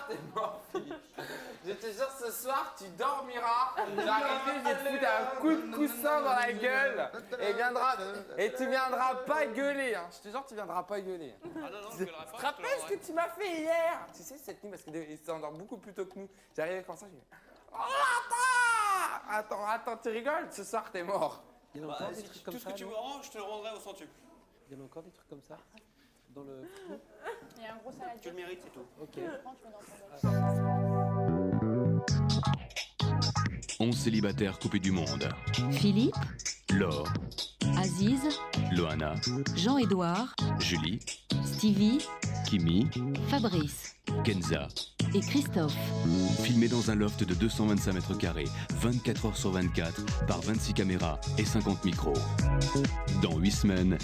soir, t'es mort, Philippe. Je te jure, ce soir, tu dormiras. J'arriverai, je vais te foutre un coup de coussin dans la gueule. Et tu viendras pas gueuler. Hein. Je te jure, tu viendras pas gueuler. Ah non, non, Tu te rappelles ce que tu m'as fait hier? Tu sais, cette nuit, parce qu'il s'endort beaucoup plus tôt que nous. J'arrivais comme ça, je dis oh, attends, tu rigoles? Ce soir, t'es mort. Il y en a encore des trucs comme Tout ce ça, que tu non me rends, je te le rendrai au centuple. Il y en a encore des trucs comme ça dans le... Il y a un gros salade. Tu le mérites, c'est tout. Ok. Prends, tu mets dans ton bol. 11 célibataires coupés du monde. Philippe, Laure, Aziz, Loana, Jean-Édouard, Julie, Stevie, Kimi, Fabrice Kenza. et Christophe. Filmés dans un loft de 225 mètres carrés, 24 heures sur 24, par 26 caméras et 50 micros. Dans 8 semaines,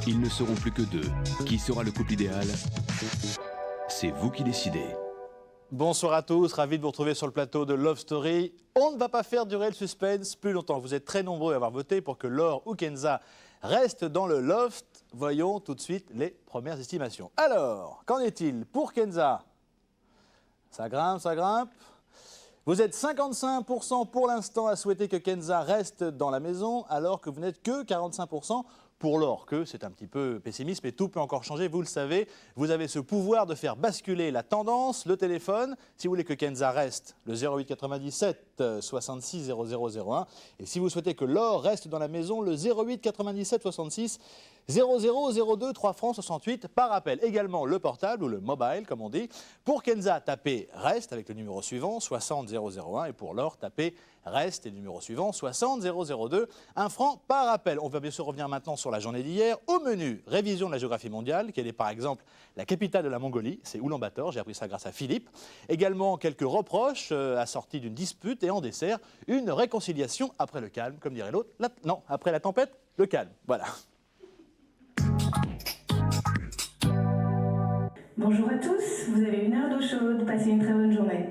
ils ne seront plus que 2. Qui sera le couple idéal? C'est vous qui décidez. Bonsoir à tous, ravi de vous retrouver sur le plateau de Love Story. On ne va pas faire durer le suspense plus longtemps. Vous êtes très nombreux à avoir voté pour que Laure ou Kenza restent dans le loft. Voyons tout de suite les premières estimations. Alors, qu'en est-il pour Kenza? Ça grimpe, ça grimpe. Vous êtes 55% pour l'instant à souhaiter que Kenza reste dans la maison, alors que vous n'êtes que 45% pour Laure, que c'est un petit peu pessimiste, mais tout peut encore changer, vous le savez. Vous avez ce pouvoir de faire basculer la tendance, le téléphone. Si vous voulez que Kenza reste, le 08 97 66 0001. Et si vous souhaitez que Laure reste dans la maison, le 08 97 66 0002, 3 francs 68 par appel. Également le portable ou le mobile, comme on dit. Pour Kenza, tapez reste avec le numéro suivant, 60 001. Et pour Laure, tapez reste et le numéro suivant, 60 002. 1 franc par appel. On va bien sûr revenir maintenant sur la journée d'hier. Au menu, révision de la géographie mondiale. Quelle est par exemple la capitale de la Mongolie? C'est Oulan-Bator. J'ai appris ça grâce à Philippe. Également quelques reproches assortis d'une dispute. Et en dessert, une réconciliation après le calme, comme dirait l'autre. Non, après la tempête, le calme. Voilà. Bonjour à tous, vous avez une heure d'eau chaude, passez une très bonne journée.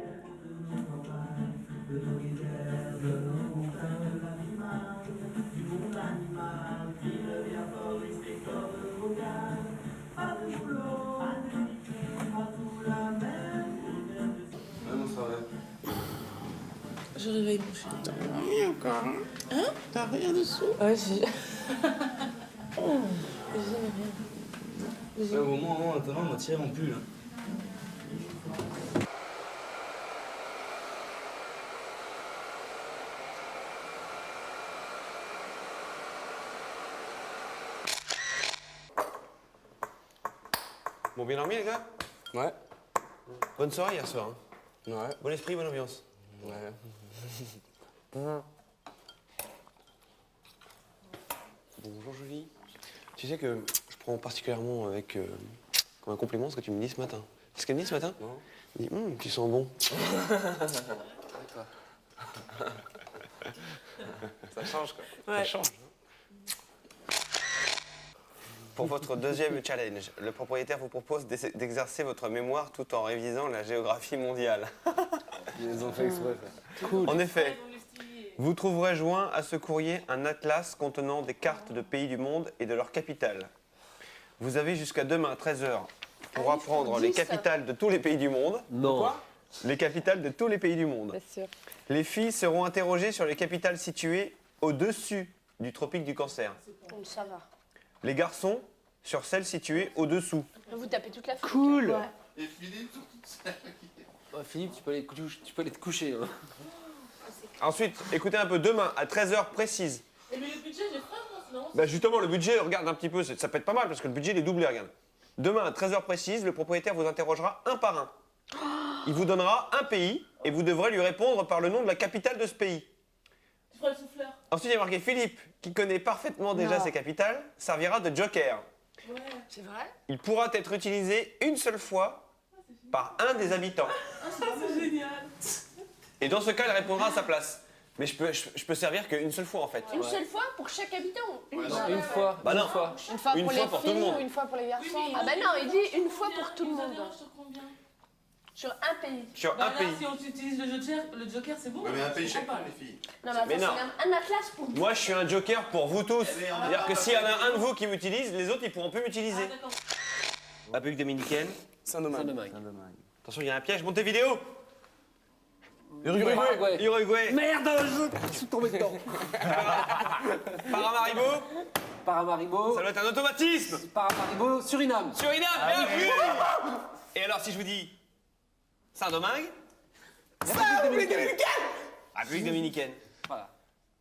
Je réveille mon chéri. T'as rien encore, hein? Hein? T'as rien dessous? Ouais, j'ai... Oh, j'ai jamais rien. Ouais, au moins, maintenant, on m'a tiré mon pull. Hein. Bon, bien dormi, les gars? Ouais. Bonne soirée hier soir. Hein. Ouais. Bon esprit, bonne ambiance. Ouais. Bonjour Julie. Tu sais que je prends particulièrement avec comme un compliment ce que tu me dis ce matin. C'est ce qu'elle me dit ce matin? Non. Elle me dit, tu sens bon. D'accord. Ça change, quoi. Ouais. Ça change. Pour votre deuxième challenge, le propriétaire vous propose d'exercer votre mémoire tout en révisant la géographie mondiale. Ils ont fait exprès. Cool. En effet, vous trouverez joint à ce courrier un atlas contenant des cartes de pays du monde et de leurs capitales. Vous avez jusqu'à demain, 13h, pour apprendre les capitales de tous les pays du monde. Non. Quoi? Les capitales de tous les pays du monde. Bien sûr. Les filles seront interrogées sur les capitales situées au-dessus du tropique du Cancer. Ça va. Les garçons sur celles situées au-dessous. Vous tapez toute la fille. Cool. Ouais. Et Philippe, sur toute ça. Ouais, Philippe, tu peux aller te coucher. Hein. Ensuite, écoutez un peu, demain à 13h précise. Mais le budget, j'ai faim, moi, sinon. Bah justement, le budget, regarde un petit peu, ça peut être pas mal parce que le budget il est doublé, regarde. Demain à 13h précise, le propriétaire vous interrogera un par un. Il vous donnera un pays et vous devrez lui répondre par le nom de la capitale de ce pays. Tu feras le souffleur. Ensuite, il y a marqué Philippe, qui connaît parfaitement déjà ses capitales, servira de joker. Ouais. C'est vrai? Il pourra être utilisé une seule fois par un des habitants. Ah, c'est génial. Et dans ce cas, il répondra à sa place. Mais je peux servir qu'une seule fois en fait. Une seule fois pour chaque habitant? Une fois. Bah non. Une fois Une pour fois les pour tout le filles monde. ou une fois pour les garçons? Oui, mais Ah bah non, il dit une fois pour tout le monde. Sur combien? Sur un pays. Sur Bah un là, pays. si on utilise le joker, c'est bon. Ouais, mais un pays je chaque comprends pas. les filles. Non, Mais mais non. attends, c'est un atlas pour Moi, je suis un joker pour vous tous. mais on a C'est-à-dire pas que s'il y en a fait. un de vous qui m'utilise, les autres, ils pourront plus m'utiliser. Ah, d'accord. République dominicaine. Saint-Domingue. Saint-Domingue. Attention, il y a un piège. Montevideo. Uruguay. Uruguay. Merde, je suis tombé dedans. Paramaribo. Paramaribo. Ça doit être un automatisme. Paramaribo, Suriname. Suriname, bien vu. Et alors, si je vous dis Saint-Domingue. République dominicaine. République dominicaine. Voilà.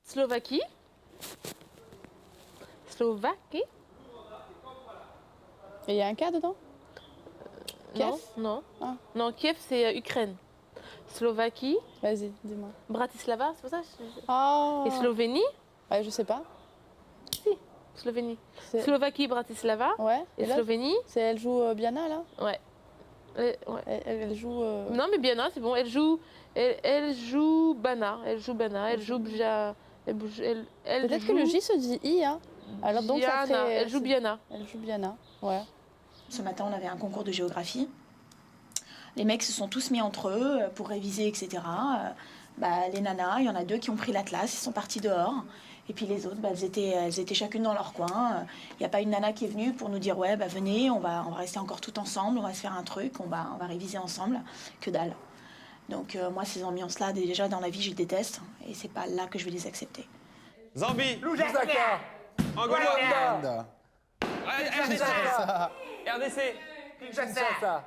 Slovaquie. Slovaquie. Et il y a un cas dedans? Kiev? Non. Ah. Non, Kiev, c'est Ukraine. Slovaquie. Vas-y, dis-moi. Bratislava, c'est pour ça? Oh. Et Slovénie. Ouais, je sais pas. Si, Slovénie. C'est- Slovaquie, Bratislava. Ouais. Et là, Slovénie. elle joue Biana, là? Ouais. Ouais. Elle joue... Non, mais bien, c'est bon. Elle joue Bana. Elle joue Bana. Elle joue Bja. Peut-être que le J se dit I, hein? Alors donc ça Biana. ferait... Elle joue Biana. Elle joue Biana, ouais. Ce matin, on avait un concours de géographie. Les mecs se sont tous mis entre eux pour réviser, etc. Les nanas, il y en a 2 qui ont pris l'atlas, ils sont partis dehors. Et puis les autres, elles étaient chacune dans leur coin. Il n'y a pas une nana qui est venue pour nous dire « Ouais, venez, on va rester encore tout ensemble, on va se faire un truc, on va réviser ensemble. » Que dalle. Donc moi, ces ambiances-là, déjà dans la vie, je les déteste. Et c'est pas là que je vais les accepter. Zambie. Lusaka. Angola. Rwanda. RDC. Kinshasa.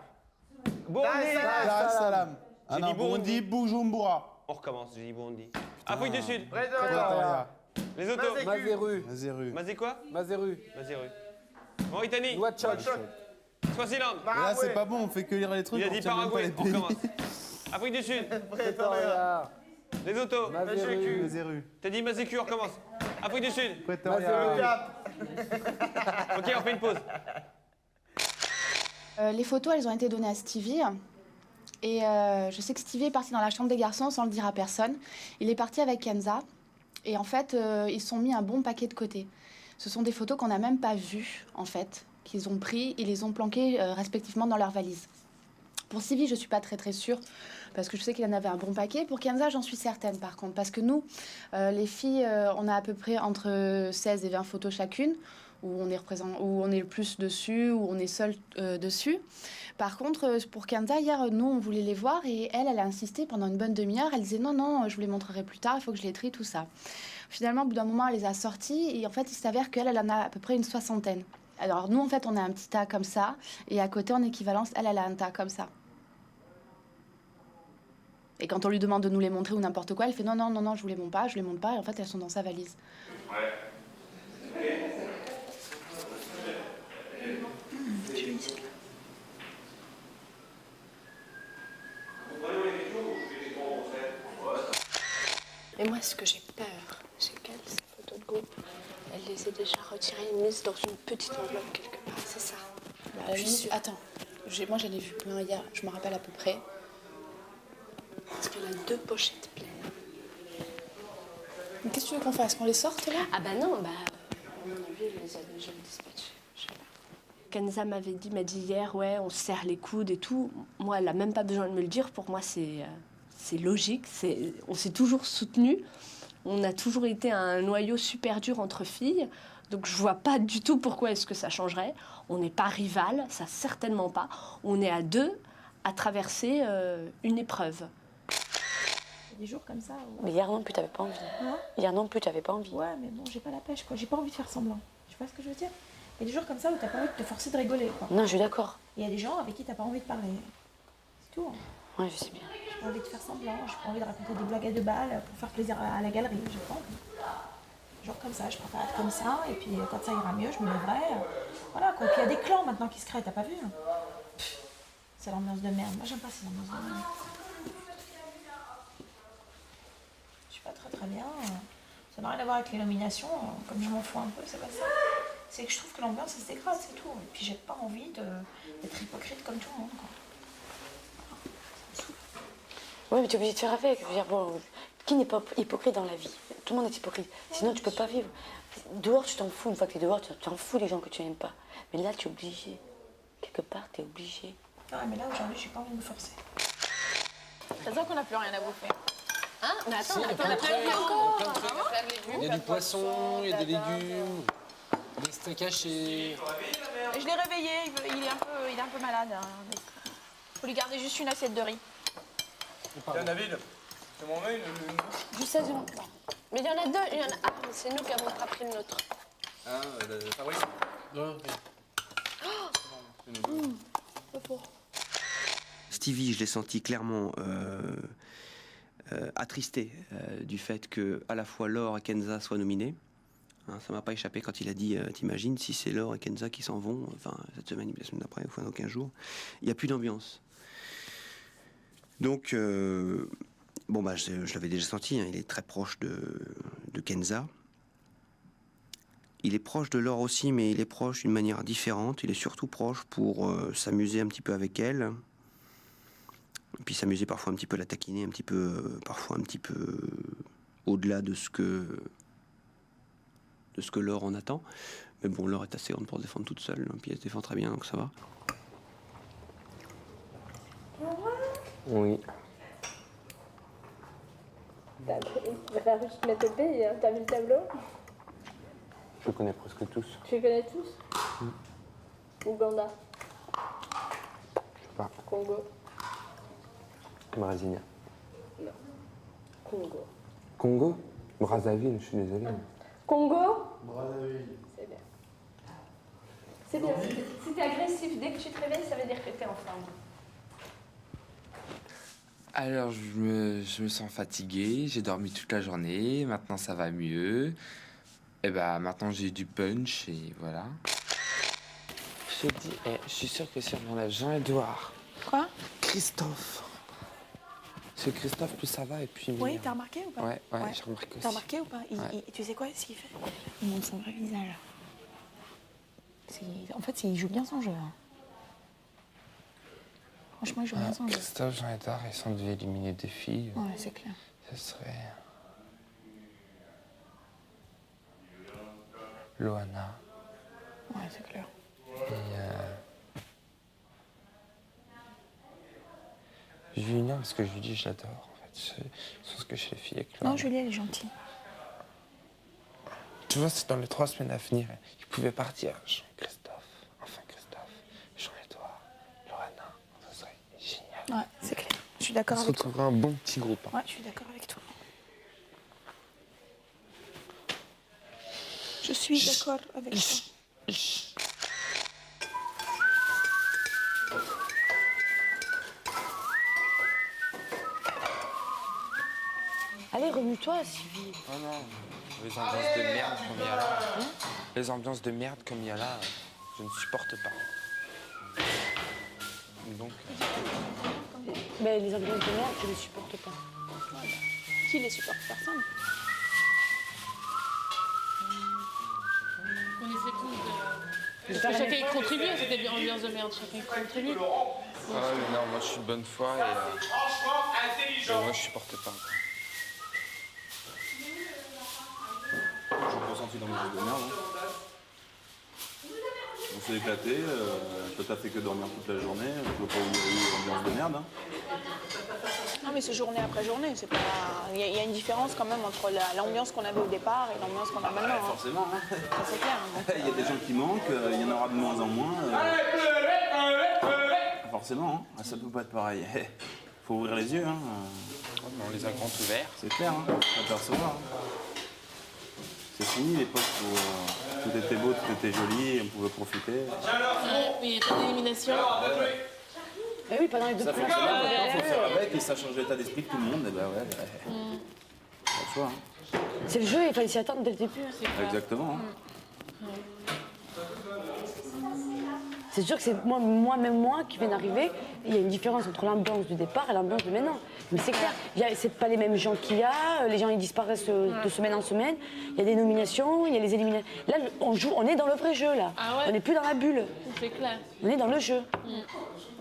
Burundi. Dar es Salaam. J'ai dit non, Burundi, Bujumbura. On recommence, j'ai dit Burundi. Afrique du Sud. Pretoria. Les autos. Maseru. Maseru. Mazé quoi? Maseru. Mazéru. Mauritanie. Nouakchott. Swaziland. Mais là, c'est pas bon, on fait que lire les trucs. Il a on dit retient même pas Paraguay. les On pays. recommence. Afrique du Sud. Pretoria. Les autos. Maseru. Maseru. T'as dit Mazécu, on recommence. Afrique du Sud. Pretoria. Ok, on fait une pause. Les photos, elles ont été données à Stevie. Et je sais que Stevie est parti dans la chambre des garçons sans le dire à personne. Il est parti avec Kenza. Et en fait, ils se sont mis un bon paquet de côté. Ce sont des photos qu'on n'a même pas vues, en fait, qu'ils ont pris et les ont planquées respectivement dans leur valise. Pour Stevie, je ne suis pas très sûre, parce que je sais qu'il en avait un bon paquet. Pour Kenza, j'en suis certaine, par contre. Parce que nous, les filles, on a à peu près entre 16 et 20 photos chacune, où on est le plus dessus, où on est seul dessus. Par contre, pour Kenza, hier, nous, on voulait les voir et elle a insisté pendant une bonne demi-heure. Elle disait non, je vous les montrerai plus tard, il faut que je les trie, tout ça. Finalement, au bout d'un moment, elle les a sorties et en fait, il s'avère qu'elle en a à peu près une 60aine. Alors nous, en fait, on a un petit tas comme ça et à côté, en équivalence, elle a un tas comme ça. Et quand on lui demande de nous les montrer ou n'importe quoi, elle fait non, je vous les montre pas, et en fait, elles sont dans sa valise. Et moi, ce que j'ai peur, c'est qu'elle, ces photos de groupe, elle les ait déjà retirées et mises dans une petite enveloppe quelque part, c'est ça. Attends, moi j'en ai vu plein hier, je me rappelle à peu près. Parce qu'elle a 2 pochettes pleines. Mais qu'est-ce que tu veux qu'on fasse? Qu'on les sorte là? Ah bah non, à mon avis, elle les a déjà dispatchées. Je sais pas. Kenza m'a dit hier, ouais, on se serre les coudes et tout. Moi, elle n'a même pas besoin de me le dire. Pour moi, c'est logique. On s'est toujours soutenus. On a toujours été un noyau super dur entre filles. Donc, je vois pas du tout pourquoi est-ce que ça changerait. On n'est pas rivales, ça certainement pas. On est à 2 à traverser une épreuve. Des jours comme ça. Mais hier non plus, t'avais pas envie. Hier non plus, t'avais pas envie. Ouais, mais bon, j'ai pas la pêche, quoi. J'ai pas envie de faire semblant. Tu vois ce que je veux dire? Il y a des jours comme ça où t'as pas envie de te forcer de rigoler, quoi. Non, je suis d'accord. Il y a des gens avec qui t'as pas envie de parler. C'est tout. Ouais, je sais bien. J'ai pas envie de faire semblant, j'ai pas envie de raconter des blagues à 2 balles pour faire plaisir à la galerie. J'ai pas envie. Genre comme ça, je préfère être comme ça, et puis quand ça ira mieux, je me lèverai. Voilà, quoi. Puis il y a des clans maintenant qui se créent, t'as pas vu? C'est l'ambiance de merde. Moi, j'aime pas ces ambiances de merde. Je suis pas très bien. Ça n'a rien à voir avec les nominations. Comme je m'en fous un peu, c'est pas ça. C'est que je trouve que l'ambiance, elle se dégrade, c'est tout. Et puis j'ai pas envie d'être hypocrite comme tout le monde, quoi. Ouais, mais tu es obligé de faire avec. Je veux dire, bon, qui n'est pas hypocrite dans la vie? Tout le monde est hypocrite. Sinon, tu peux pas vivre. Dehors, tu t'en fous. Une fois que tu es dehors, tu t'en fous des gens que tu n'aimes pas. Mais là, tu es obligé. Quelque part, tu es obligé. Ouais, mais là, aujourd'hui, j'ai pas envie de me forcer. Ça sent qu'on n'a plus rien à bouffer. Hein? Mais attends, Si, on a il y a plein de plein trucs de encore. Il y a du poisson, il y a des légumes, des steaks hachés. Je l'ai réveillé, il est un peu malade. Hein. Faut lui garder juste une assiette de riz. Tiens, David, tu m'en mets une bouche. Je sais, je m'en mais il y en a deux, il y en a... Ah, c'est nous qui avons pas pris le nôtre. Ah, Fabrice. Stevie, je l'ai senti clairement attristé du fait que à la fois Laure et Kenza soient nominés. Hein, ça m'a pas échappé quand il a dit t'imagines si c'est Laure et Kenza qui s'en vont, enfin cette semaine, la semaine d'après, ou dans 15 jours, il n'y a plus d'ambiance. Donc, bon, bah, je l'avais déjà senti, hein, il est très proche de Kenza. Il est proche de Laure aussi, mais il est proche d'une manière différente. Il est surtout proche pour s'amuser un petit peu avec elle. Et puis s'amuser parfois un petit peu, la taquiner un petit peu, parfois un petit peu au-delà de ce que Laure en attend. Mais bon, Laure est assez grande pour se défendre toute seule, hein, puis elle se défend très bien, donc ça va. Oui. Il va falloir juste mettre au pays, hein. T'as vu le tableau? Je connais presque tous. Tu les connais tous? Ouganda. Je sais pas. Congo. Brasilia. Non. Congo. Congo? Brazzaville, je suis désolé. Congo? Brazzaville. C'est bien. C'est bien. Si t'es agressif, dès que tu te réveilles, ça veut dire que t'es en forme. Alors, je me sens fatigué, j'ai dormi toute la journée, maintenant ça va mieux. Et bah, maintenant j'ai du punch et voilà. Je te dis, je suis sûr que si on enlève Jean-Edouard. Quoi? Christophe. Parce que Christophe, plus ça va et puis. Oui, t'as remarqué ou pas? Ouais, j'ai remarqué aussi. T'as remarqué ou pas? Tu sais quoi, ce qu'il fait? Il montre son vrai visage. En fait, il joue bien son jeu. Hein. Franchement, il joue bien son jeu. Christophe, Jean-Edouard, ils sont devenus éliminer deux filles. Ouais, c'est clair. Ce serait. Loana. Ouais, c'est clair. Et Julien, parce que Julie, je l'adore en fait. C'est ce que chez les filles avec Loana. Non, Julie, elle est gentille. Tu vois, c'est dans les 3 semaines à venir, il pouvait partir. Jean-Christophe, enfin Christophe, Jean-Edouard, Loana, ça serait génial. Ouais, c'est clair. Je suis d'accord On se avec toi. retrouvera un bon petit groupe. Hein. Ouais, je suis d'accord avec toi. Je suis d'accord avec toi. Allez, remue-toi, Sylvie. Oh non, les ambiances de merde comme il y a là. Les ambiances de merde comme il y a là, je ne supporte pas. Donc. Mais les ambiances de merde, je ne supporte pas. Qui les supporte? Personne. On essaie tous de... Chacun y contribue à cette ambiance de merde, chacun y contribue. Ah mais non, moi je suis de bonne foi et moi je supporte pas. J'ai ressenti dans l'ambiance de merde. Hein. On s'est éclaté, toi t'as fait que dormir toute la journée, je vois pas où il y a eu l'ambiance de merde. Hein. Non, mais c'est journée après journée. C'est pas... il y a une différence quand même entre l'ambiance qu'on avait au départ et l'ambiance qu'on a maintenant. Hein. Forcément. Hein. Ça, c'est clair. Donc, il y a des gens qui manquent, il y en aura de moins en moins. Forcément, hein. Ça peut pas être pareil. Faut ouvrir les yeux. Hein. On les a grands ouverts. C'est clair, hein. Faut apercevoir. Hein. C'est fini l'époque où tout était beau, tout était joli, on pouvait profiter. Ouais, mais il n'y a pas d'élimination. Eh oui, pendant les 2 Ça premières fonctionne, semaines. maintenant, faut faire avec et ça change l'état d'esprit de tout le monde. Et ben ouais, pas le choix. Hein. C'est le jeu, il fallait s'y attendre dès le début. Exactement. Hein. C'est sûr que c'est moi qui viens d'arriver, il y a une différence entre l'ambiance du départ et l'ambiance de maintenant. Mais c'est clair, c'est pas les mêmes gens qu'il y a, les gens ils disparaissent de semaine en semaine, il y a des nominations, il y a les éliminations. Là, on est dans le vrai jeu, là. Ah ouais. On n'est plus dans la bulle. C'est clair. On est dans le jeu.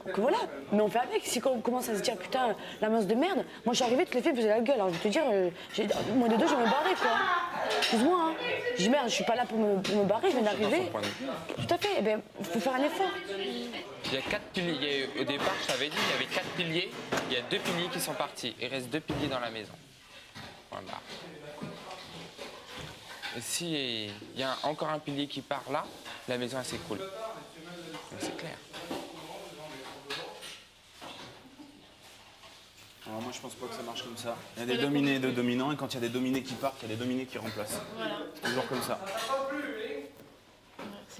Donc voilà, mais on fait avec. Si on commence à se dire putain, l'ambiance de merde, moi je suis arrivée, toutes les filles faisaient la gueule. Alors je vais te dire, moins de 2, je vais me barrer quoi. Excuse-moi, hein. Je dis merde, je suis pas là pour me barrer, je viens d'arriver. Tout à fait, eh ben, faut faire un effort. Il y a 4 piliers. Au départ, je t'avais dit, il y avait 4 piliers. Il y a 2 piliers qui sont partis. Il reste 2 piliers dans la maison. Voilà. Et si il y a encore un pilier qui part là, la maison elle s'écroule. C'est clair. Alors moi je pense pas que ça marche comme ça. Il y a des dominés et des dominants et quand il y a des dominés qui partent, il y a des dominés qui remplacent. Voilà. C'est toujours comme ça.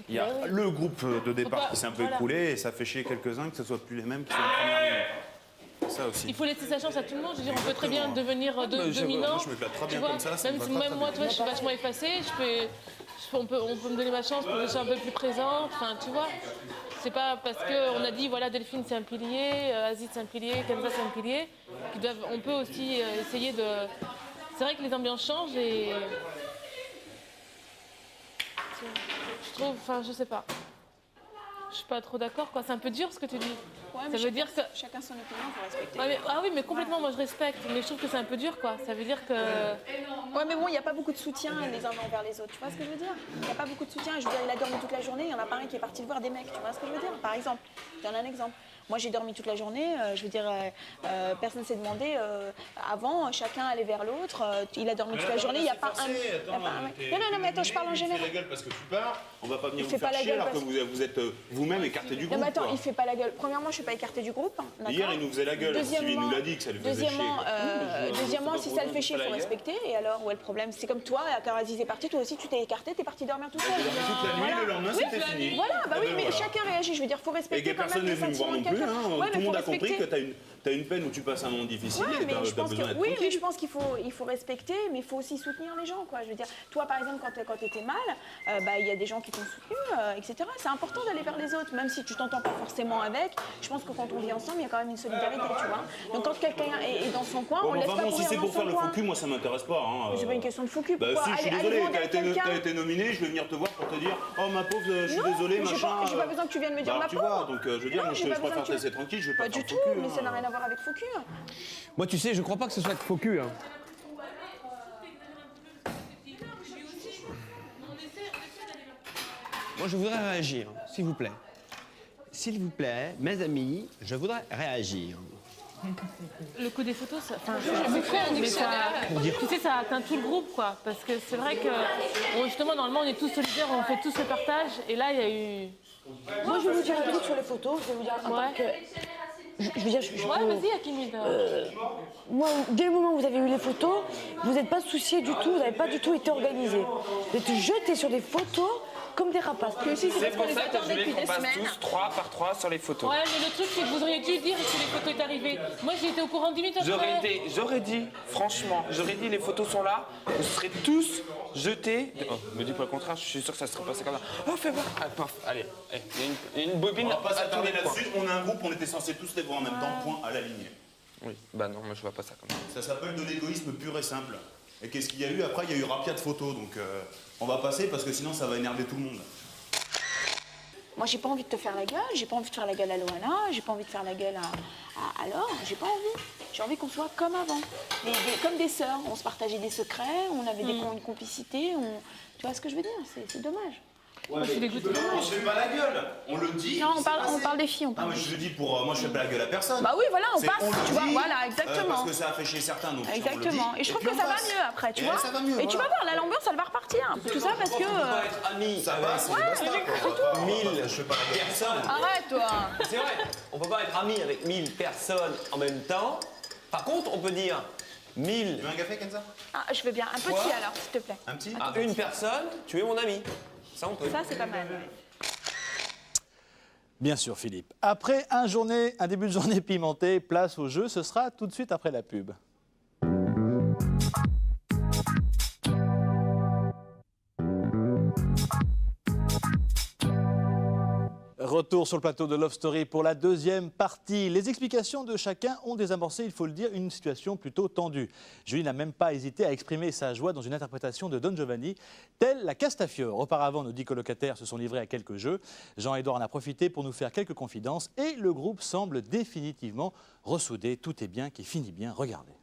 Il y a le groupe de départ qui s'est un peu écroulé et ça fait chier quelques-uns que ce soit plus les mêmes qui sont en première ligne. C'est ça aussi. Il faut laisser sa chance à tout le monde. Je veux dire, on peut très bien devenir dominant. Moi je me claque très Tu bien vois, comme ça. Ça me même va si très, même très moi, bien. tu vois, je suis vachement effacée. On peut me donner ma chance pour que je sois un peu plus présente. Enfin, tu vois. C'est pas parce qu'on a dit, voilà, Delphine c'est un pilier, Aziz c'est un pilier, Kenza c'est un pilier, on peut aussi essayer de... C'est vrai que les ambiances changent et... Je trouve, enfin, je sais pas. Je suis pas trop d'accord, quoi. C'est un peu dur ce que tu dis. Ouais, ça veut dire que... Chacun son opinion, il faut respecter. Ah oui, mais complètement, moi je respecte. Mais je trouve que c'est un peu dur, quoi. Ça veut dire que... Ouais, mais bon, il n'y a pas beaucoup de soutien les uns envers les autres. Tu vois ce que je veux dire? Il n'y a pas beaucoup de soutien. Je veux dire, il a dormi toute la journée. Il n'y en a pas un qui est parti voir des mecs. Tu vois ce que je veux dire? Par exemple, je donne un exemple. Moi, j'ai dormi toute la journée. Je veux dire, personne ne s'est demandé. Avant, chacun allait vers l'autre. Il a dormi toute la journée. Il n'y a pas un. Non, mais attends, je parle en général. Il fait la gueule parce que tu pars. On va pas venir Il vous fait pas faire la chier gueule alors que parce vous êtes vous-même écarté du Non, groupe. mais attends, quoi. il fait pas la gueule. Premièrement, je suis pas écartée du groupe. d'accord. Hier, il nous faisait la gueule. Stevie nous l'a dit que ça lui faisait chier. Deuxièmement, si ça le fait chier, il faut respecter. Et alors, où est le problème? C'est comme toi, quand Aziz est parti, toi aussi, tu t'es écarté, t'es parti dormir tout seul. J'ai dormi toute la nuit, le lendemain, c'était fini. Voilà, bah Ah oui, ben mais voilà. chacun réagit. Je veux dire, faut respecter Et quand même personne les n'est venu me voir sentiments non de plus. quelqu'un. Hein. Ouais, Tout mais le monde faut a compris que respecter. t'as une peine où tu passes un moment difficile Ouais, et mais t'as je pense besoin que, d'être oui, tranquille. mais je pense qu'il faut respecter, mais il faut aussi soutenir les gens, quoi. Je veux dire, toi, par exemple, quand tu étais mal, bah, il y a des gens qui t'ont soutenu, etc. C'est important d'aller vers les autres, même si tu t'entends pas forcément avec. Je pense que quand on vit ensemble, il y a quand même une solidarité, tu vois. Donc quand quelqu'un est dans son coin, on Bon, laisse enfin pas bon, si courir c'est dans pour son faire le coin. faux cul, moi ça m'intéresse pas. Hein. C'est pas une question de faux cul. Bah Pourquoi? si, je suis Allez désolé, demander à quelqu'un. t'as été nominé, je vais venir te voir pour te dire oh ma pauvre, je suis désolé, mais machin. j'ai pas besoin que tu viennes me dire Bah, ma tu pauvre. vois, donc je veux dire, Non, moi, j'ai je pas besoin préfère que tu- te laisser tranquille, je vais Pas pas du faire tout, faux cul. mais hein. ça n'a rien à voir avec faux cul. Moi, tu sais, je crois pas que ce soit de faux cul. Hein. Moi, je voudrais réagir, s'il vous plaît. S'il vous plaît, mes amis, je voudrais réagir. Le coup des photos, ça, enfin, je sais, mais ça, tu sais, ça atteint tout le groupe, quoi. Parce que c'est vrai que, justement, normalement, on est tous solidaires, on fait tous le partage. Et là, il y a eu... Moi, je vais vous dire un truc sur les photos. Je vais vous dire en tant que... Je veux dire, Ouais, vas-y, Hakimi. Moi, dès le moment où vous avez eu les photos, vous n'êtes pas soucié du tout, vous n'avez pas du tout été organisé. Vous êtes jeté sur des photos comme des rapaces. C'est pour ça que je voulais qu'on passe tous 3 par 3 sur les photos. Ouais, mais le truc, c'est que vous auriez dû dire que les photos est arrivées. Moi, j'ai été au courant 10 minutes après. J'aurais dit, franchement, les photos sont là, vous serez tous jetés. Oh, me dis pas le contraire, je suis sûr que ça serait passé comme ça. Oh, fais voir. Ah, paf, allez, il y a une bobine On va pas à tous s'attarder les points. là-dessus, on a un groupe, on était censés tous les voir en même temps, point à la ligne. Oui, bah non, moi je vois pas ça comme ça. Ça s'appelle de l'égoïsme pur et simple. Et qu'est-ce qu'il y a eu après? Il y a eu rapia de photos, donc on va passer parce que sinon ça va énerver tout le monde. Moi, j'ai pas envie de te faire la gueule, j'ai pas envie de faire la gueule à Loana, j'ai pas envie de faire la gueule à Laure, j'ai pas envie. J'ai envie qu'on soit comme avant, comme des sœurs. On se partageait des secrets, on avait une complicité, tu vois ce que je veux dire? C'est dommage. Ouais, mais on se fait pas la gueule, on le dit. Non, on parle des filles, on Ah, parle mais des je filles. le dis pour moi, je fais pas la gueule à personne. Bah oui, voilà, on C'est- passe, le tu vois, dit, voilà, exactement. parce que ça a fait chier certains, donc on le Exactement. dit, Et je trouve puis que on ça va passe. mieux après, tu Et vois. ça va mieux, Et tu vas voir, l'ambiance, elle va repartir. Tout ça parce que. Amis, ça va, c'est Ouais, basta, mais quoi. c'est tout. 1000 Je fais pas la gueule. personnes. Arrête, toi. C'est vrai, on peut pas être amis avec 1000 personnes en même temps. Par contre, on peut dire 1000 Tu veux un café, Kenza? Ah, je veux bien. Un petit Quoi alors, s'il te plaît. Un petit? à une personne, tu es mon ami. Ça, on peut. Ça, c'est pas mal. Bien sûr, Philippe. Après un début de journée pimenté, place au jeu, ce sera tout de suite après la pub. Retour sur le plateau de Love Story pour la deuxième partie. Les explications de chacun ont désamorcé, il faut le dire, une situation plutôt tendue. Julie n'a même pas hésité à exprimer sa joie dans une interprétation de Don Giovanni, telle la Castafiore. Auparavant, nos 10 colocataires se sont livrés à quelques jeux. Jean-Édouard en a profité pour nous faire quelques confidences et le groupe semble définitivement ressoudé. Tout est bien qui finit bien. Regardez.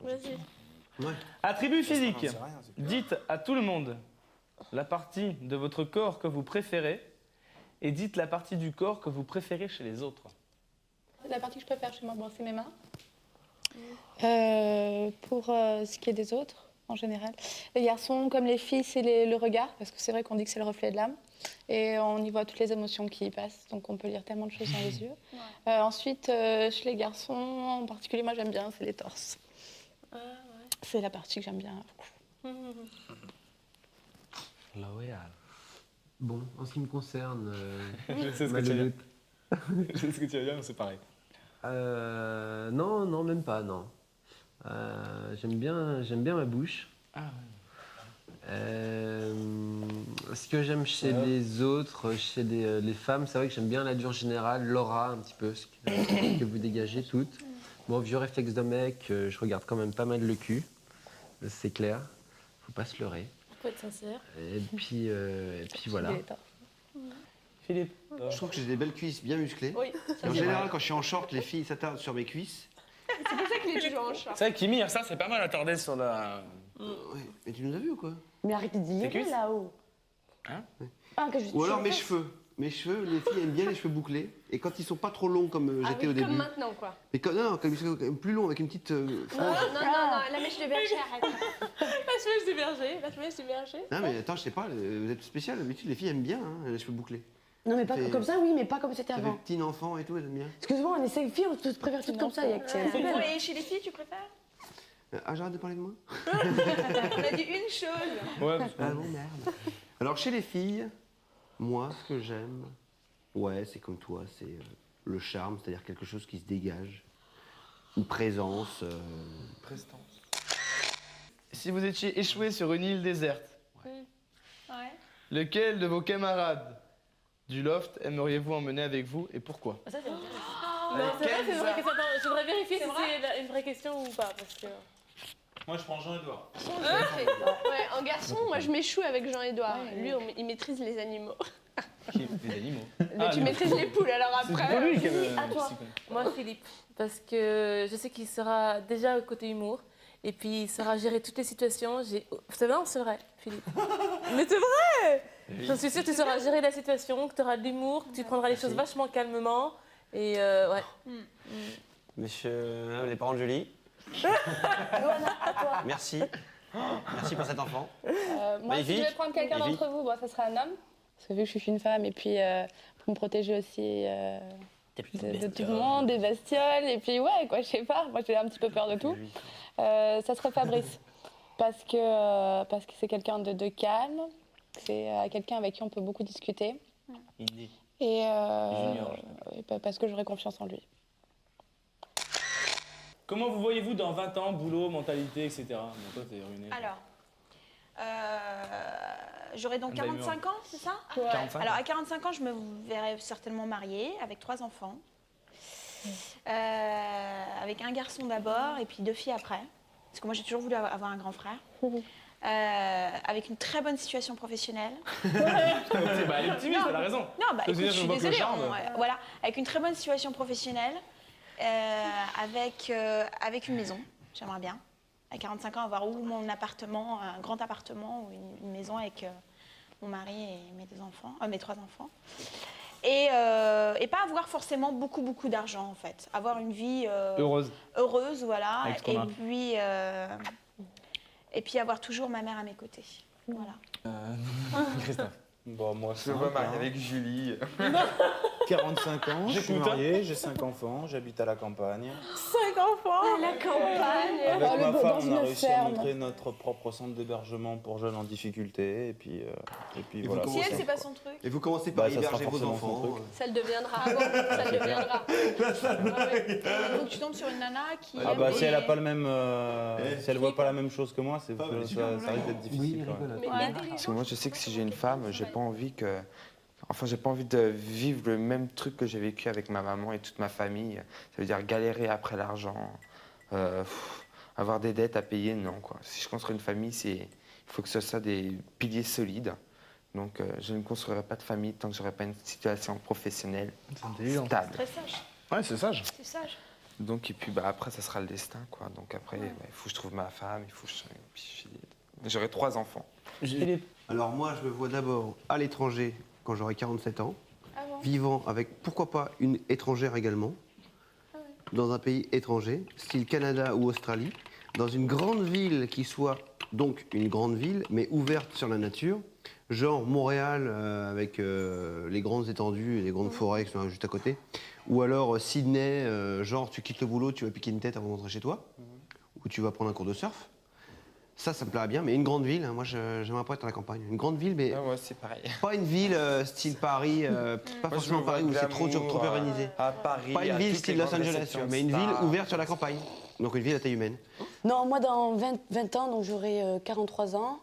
Vas-y. Attribut physique. Dites à tout le monde la partie de votre corps que vous préférez et dites la partie du corps que vous préférez chez les autres. La partie que je préfère chez moi, bon, c'est mes mains. Pour ce qui est des autres, en général. Les garçons, comme les filles, c'est le regard, parce que c'est vrai qu'on dit que c'est le reflet de l'âme. Et on y voit toutes les émotions qui y passent, donc on peut lire tellement de choses dans les yeux. Ensuite, chez les garçons, en particulier, moi j'aime bien, c'est les torses. C'est la partie que j'aime bien beaucoup. L'Oréal. Bon, en ce qui me concerne, Je sais ce que tu veux dire. Je sais ce que tu veux dire, mais c'est pareil. non, même pas, non. J'aime bien ma bouche. Ah Ce que j'aime chez les autres, chez les femmes, c'est vrai que j'aime bien la dure générale, l'aura un petit peu, ce que vous dégagez toutes. Bon, vieux réflexe de mec, je regarde quand même pas mal le cul, c'est clair, faut pas se leurrer. Faut être sincère. Et puis voilà. Philippe. Je trouve que j'ai des belles cuisses bien musclées. Oui, Et en général, quand je suis en short, les filles s'attardent sur mes cuisses. C'est pour ça qu'il est toujours en short. C'est vrai, Kimi, ça c'est pas mal attardé sur la. Ouais. Mais tu nous as vus ou quoi? Mais arrêtez de dire cuisses là-haut. Hein? Ou alors mes cheveux. Mes cheveux, les filles aiment bien les cheveux bouclés. Et quand ils sont pas trop longs comme j'étais au début. Comme maintenant, quoi. Mais non, comme ils sont plus longs avec une petite frange. Non, la mèche de berger, arrête. La mèche de berger. Non mais attends, je sais pas, vous êtes spécial. D'habitude, les filles aiment bien les cheveux bouclés. Non, mais pas Fait- comme ça, oui, mais pas comme c'était Ça fait avant. petit enfant et tout, elles aiment bien. Excuse-moi, on est 5 filles, on se préfère toutes comme ça. Et chez les filles, tu préfères? Ah, j'arrête de parler de moi. On a dit une chose. Ouais, Ah bon, merde. Alors, chez les filles, moi, ce que j'aime, ouais, c'est comme toi, c'est le charme, c'est-à-dire quelque chose qui se dégage. Une présence. Prestance. Si vous étiez échoué sur une île déserte, lequel de vos camarades du loft aimeriez-vous emmener avec vous et pourquoi? Ça, c'est une vraie question. Attends, je voudrais vérifier si c'est une vraie question ou pas, parce que... Moi, je prends Jean-Edouard. Ouais, en garçon, moi je m'échoue avec Jean-Edouard. Lui, il maîtrise les animaux. Les animaux. Mais tu maîtrises les poules, alors après. À toi. Moi, Philippe, parce que je sais qu'il sera déjà au côté humour. Et puis, il saura gérer toutes les situations. C'est vrai, c'est vrai, Philippe. Mais c'est vrai. J'en suis sûre que tu sauras gérer la situation, que tu auras de l'humour, que tu prendras les choses vachement calmement. Et ouais. Monsieur, les parents de Julie. Merci. Merci pour cet enfant. Moi, si je vais prendre quelqu'un Magnifique. d'entre vous, bon, ça sera un homme. Parce que vu que je suis une femme, et puis pour me protéger aussi de tout le monde, des bestioles. Et puis ouais, quoi, je sais pas. Moi, j'ai un petit peu peur de tout. Ça serait Fabrice. Parce que c'est quelqu'un de calme. C'est quelqu'un avec qui on peut beaucoup discuter. Et parce que j'aurais confiance en lui. Comment vous voyez-vous dans 20 ans, boulot, mentalité, etc. Bon, toi, t'es ruiné. Alors, j'aurai donc 45 ans, c'est ça? 45 Alors, à 45 ans, je me verrai certainement mariée, avec 3 enfants. Avec un garçon d'abord, et puis 2 filles après. Parce que moi, j'ai toujours voulu avoir un grand frère. Avec une très bonne situation professionnelle. Elle est optimiste, elle a raison. Non, bah Ça veut écoute, dire je suis qu'on voit que le désolée. charme. Voilà, avec une très bonne situation professionnelle, avec une maison, j'aimerais bien. À 45 ans, avoir ou mon appartement, un grand appartement, ou une maison avec mon mari et mes 3 enfants. Et pas avoir forcément beaucoup d'argent, en fait. Avoir une vie heureuse, voilà. Avec ce qu'on a. Et puis avoir toujours ma mère à mes côtés. Voilà. Christophe. Bon, moi, Je veux marier avec Julie. 45 ans, je suis J'écoute. marié, j'ai 5 enfants, j'habite à la campagne. 5 enfants à la campagne. Avec ma dans femme, on une a réussi à ferme. montrer notre propre centre d'hébergement pour jeunes en difficulté. Et puis voilà. Si elle, c'est pas son truc. Et vous commencez par Bah, ça sera héberger vos forcément son enfants. truc. Ça le deviendra. Ça le deviendra. Il faut que tu tombes sur une nana qui. Ah aime bah si les- elle a pas le même, si elle voit pas la même chose que moi, ça risque d'être difficile. quand même. Parce que moi, je sais que si j'ai une femme, j'ai pas envie que... Enfin, j'ai pas envie de vivre le même truc que j'ai vécu avec ma maman et toute ma famille. Ça veut dire galérer après l'argent, avoir des dettes à payer, non, quoi. Si je construis une famille, il faut que ce soit des piliers solides. Donc, je ne construirai pas de famille tant que j'aurai pas une situation professionnelle stable. Très sage. Ouais, c'est sage. C'est sage. Donc, et puis après, ça sera le destin, quoi. Donc après, il faut que je trouve ma femme, il faut que j'aurai 3 enfants. Alors moi, je me vois d'abord à l'étranger quand j'aurai 47 ans, vivant avec, pourquoi pas, une étrangère également, dans un pays étranger, style Canada ou Australie, dans une grande ville qui soit donc une grande ville, mais ouverte sur la nature. genre Montréal avec les grandes étendues et les grandes forêts qui sont juste à côté, ou alors Sydney, genre tu quittes le boulot, tu vas piquer une tête avant de rentrer chez toi, ou tu vas prendre un cours de surf. Ça me plairait bien, mais une grande ville, hein, moi j'aimerais pas être à la campagne. Une grande ville, mais c'est pareil. pas une ville style Paris, pas forcément Paris où c'est trop urbanisé. Paris, pas une ville style Los Angeles, tu vois, mais une ville ouverte sur la campagne. Donc une ville à taille humaine. Non, moi dans 20 ans, donc j'aurai 43 ans.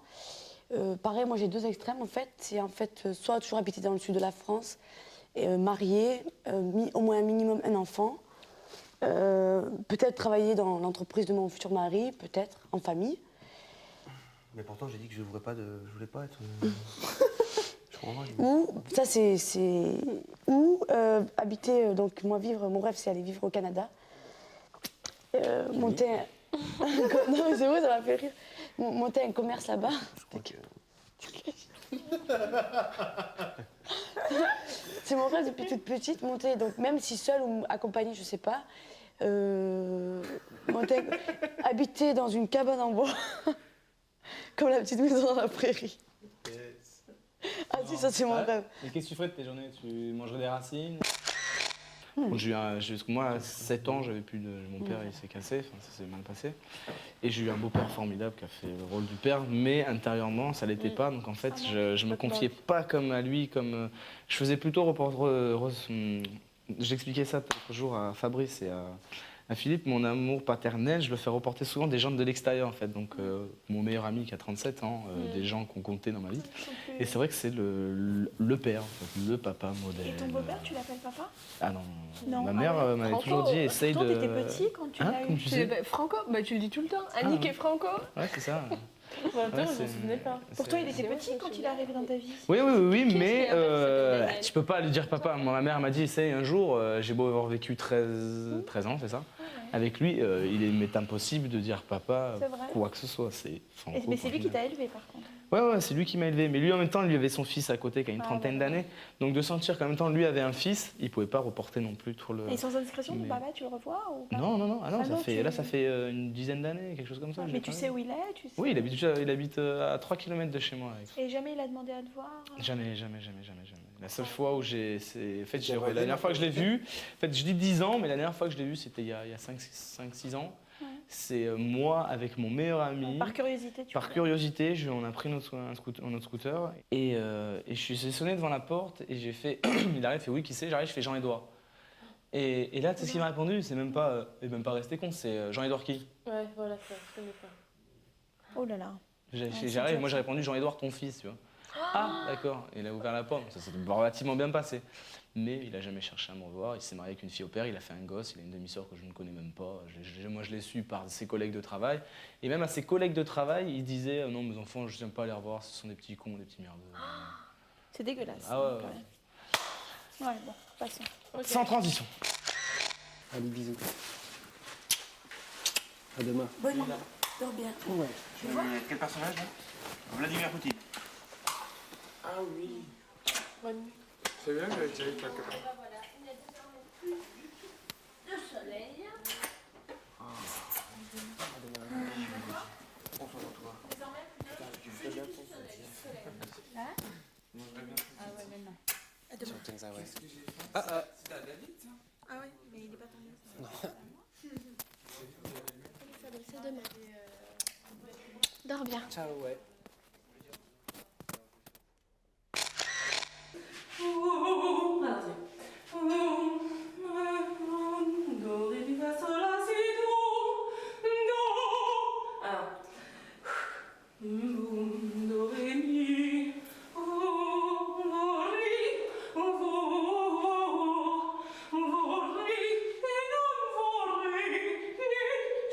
Pareil, moi j'ai deux extrêmes en fait. C'est en fait soit toujours habiter dans le sud de la France, marié, au moins un minimum un enfant. Peut-être travailler dans l'entreprise de mon futur mari, peut-être en famille. Mais pourtant j'ai dit que je voulais pas être. Ou ça ou habiter donc moi vivre. Mon rêve c'est aller vivre au Canada. Monter. Non mais c'est vrai, ça m'a fait rire. Monter un commerce là-bas. C'est mon rêve depuis toute petite, monter, donc même si seule ou accompagnée, je sais pas, habiter dans une cabane en bois, comme la petite maison dans la prairie. Ah si, ça c'est mon rêve. Et qu'est-ce que tu ferais de tes journées? Tu mangerais des racines? Moi, à 7 ans, j'avais plus de. Mon père, il s'est cassé, enfin, ça s'est mal passé. Et j'ai eu un beau-père formidable qui a fait le rôle du père, mais intérieurement, ça l'était pas. Donc en fait, je me confiais pas comme à lui, comme. Je faisais plutôt j'expliquais ça l'autre jour à Fabrice et à Philippe, mon amour paternel, je le fais reporter souvent des gens de l'extérieur en fait. Donc mon meilleur ami qui a 37 ans, des gens qui ont compté dans ma vie. Et c'est vrai que c'est le père, en fait, le papa modèle. Et ton beau-père, tu l'appelles papa? Ah non. Non, Ma mère m'avait toujours dit essaye de. Pourtant, t'étais petit quand tu l'as eu. tu sais Franco, bah tu le dis tout le temps. Annick et Franco. Ouais, c'est ça. En même temps, je m'en souvenais pas. Pourtant, il était petit quand il est arrivé dans ta vie. Oui, mais tu peux pas lui dire papa. Moi, ma mère m'a dit essaye un jour, j'ai beau avoir vécu 13 ans, c'est ça. Avec lui, il m'est impossible de dire papa quoi que ce soit. Mais c'est lui qui t'a élevé par contre. Ouais, c'est lui qui m'a élevé. Mais lui, en même temps, lui avait son fils à côté qui a une trentaine d'années. Donc de sentir qu'en même temps, lui avait un fils, il pouvait pas reporter non plus tout le. Et sans indiscrétion, ton papa, tu le revois ou pas? Non. Ça fait une dizaine d'années, quelque chose comme ça. Mais tu sais où il est, tu sais. Oui, il habite à 3 km de chez moi. Et jamais il a demandé à te voir? Jamais. La seule fois où la dernière fois que je l'ai vu, en fait, je dis 10 ans, mais la dernière fois que je l'ai vu, c'était il y a 5-6 ans. Ouais. C'est moi avec mon meilleur ami. Par curiosité, on a pris notre scooter et je suis sonné devant la porte et j'ai fait. Il arrive, il fait oui, qui c'est? J'arrive, je fais Jean-Édouard. Et là, tu sais ce qu'il m'a répondu? C'est même pas resté con, c'est Jean-Édouard qui? Ouais, voilà, ça, je connais pas. Oh là là. J'arrive, moi j'ai répondu Jean-Édouard, ton fils, tu vois. Ah, d'accord. Il a ouvert la porte, ça s'est relativement bien passé. Mais il a jamais cherché à me revoir. Il s'est marié avec une fille au père, il a fait un gosse, il a une demi-sœur que je ne connais même pas. Moi, je l'ai su par ses collègues de travail. Et même à ses collègues de travail, il disait non, mes enfants, je n'aime pas les revoir, ce sont des petits cons, des petits merdeux. C'est dégueulasse. Ah ouais. Ouais, bon, passons. Okay. Sans transition. Allez, bisous. À demain. Bonne nuit. Dors bien. Ouais. Quel personnage là? Vladimir Poutine. Ah oui. Bonne nuit. C'est bien que j'avais déjà eu quelque part. Le soleil. Ah ouais, mais il est pas tombé. Non. C'est demain. Dors bien. Ciao, ouais.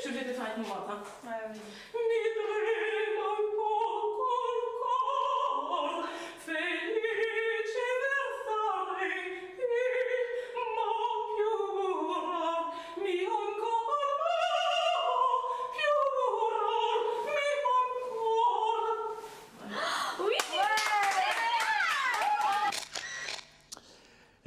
Je vais te faire avec mon ventre, hein. Ouais, vas-y. Felice versare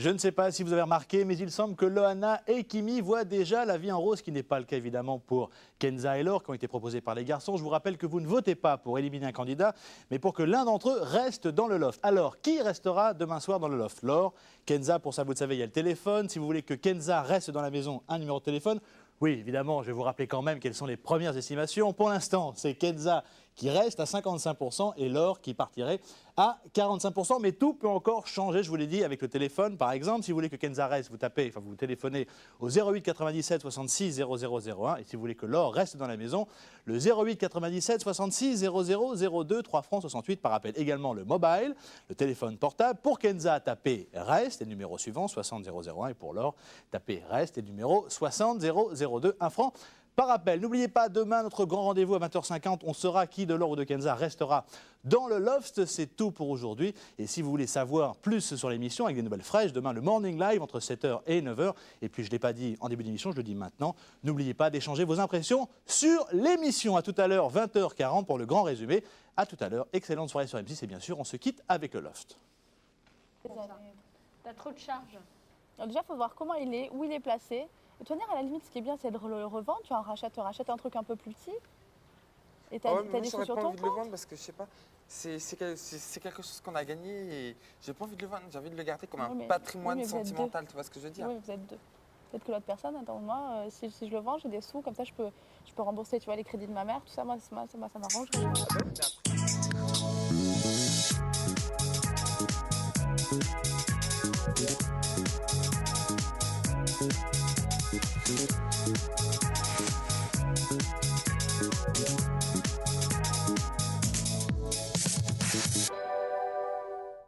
Je ne sais pas si vous avez remarqué, mais il semble que Loana et Kimi voient déjà la vie en rose, ce qui n'est pas le cas évidemment pour Kenza et Laure qui ont été proposés par les garçons. Je vous rappelle que vous ne votez pas pour éliminer un candidat, mais pour que l'un d'entre eux reste dans le loft. Alors, qui restera demain soir dans le loft? Laure, Kenza, pour ça vous le savez, il y a le téléphone. Si vous voulez que Kenza reste dans la maison, un numéro de téléphone. Oui, évidemment, je vais vous rappeler quand même quelles sont les premières estimations. Pour l'instant, c'est Kenza qui reste à 55% et Laure qui partirait à 45%. Mais tout peut encore changer, je vous l'ai dit, avec le téléphone. Par exemple, si vous voulez que Kenza reste, vous téléphonez au 08 97 66 0001. Et si vous voulez que Laure reste dans la maison, le 08 97 66 0002, 3 francs 68 par appel. Également le mobile, le téléphone portable. Pour Kenza, tapez reste et le numéro suivant 60 001. Et pour Laure, tapez reste et le numéro 60 002, 1 franc par appel. N'oubliez pas, demain, notre grand rendez-vous à 20h50. On saura qui de Laure ou de Kenza restera dans le loft. C'est tout pour aujourd'hui. Et si vous voulez savoir plus sur l'émission avec des nouvelles fraîches, demain, le Morning Live entre 7h et 9h. Et puis, je ne l'ai pas dit en début d'émission, je le dis maintenant. N'oubliez pas d'échanger vos impressions sur l'émission. À tout à l'heure, 20h40 pour le grand résumé. À tout à l'heure. Excellente soirée sur M6. Et bien sûr, on se quitte avec le loft. T'as trop de charge. Alors déjà, il faut voir comment il est, où il est placé. Et tenir à la limite, ce qui est bien, c'est de le revendre. Tu en rachètes un truc un peu plus petit. Et t'as des sous sur ton compte. J'ai pas envie de le vendre parce que je sais pas, c'est quelque chose qu'on a gagné et j'ai pas envie de le vendre. J'ai envie de le garder comme un patrimoine sentimental. Tu vois ce que je veux dire? Oui, mais vous êtes deux. Peut-être que l'autre personne, attends, moi, si je le vends, j'ai des sous, comme ça je peux rembourser, tu vois, les crédits de ma mère, tout ça, moi ça m'arrange.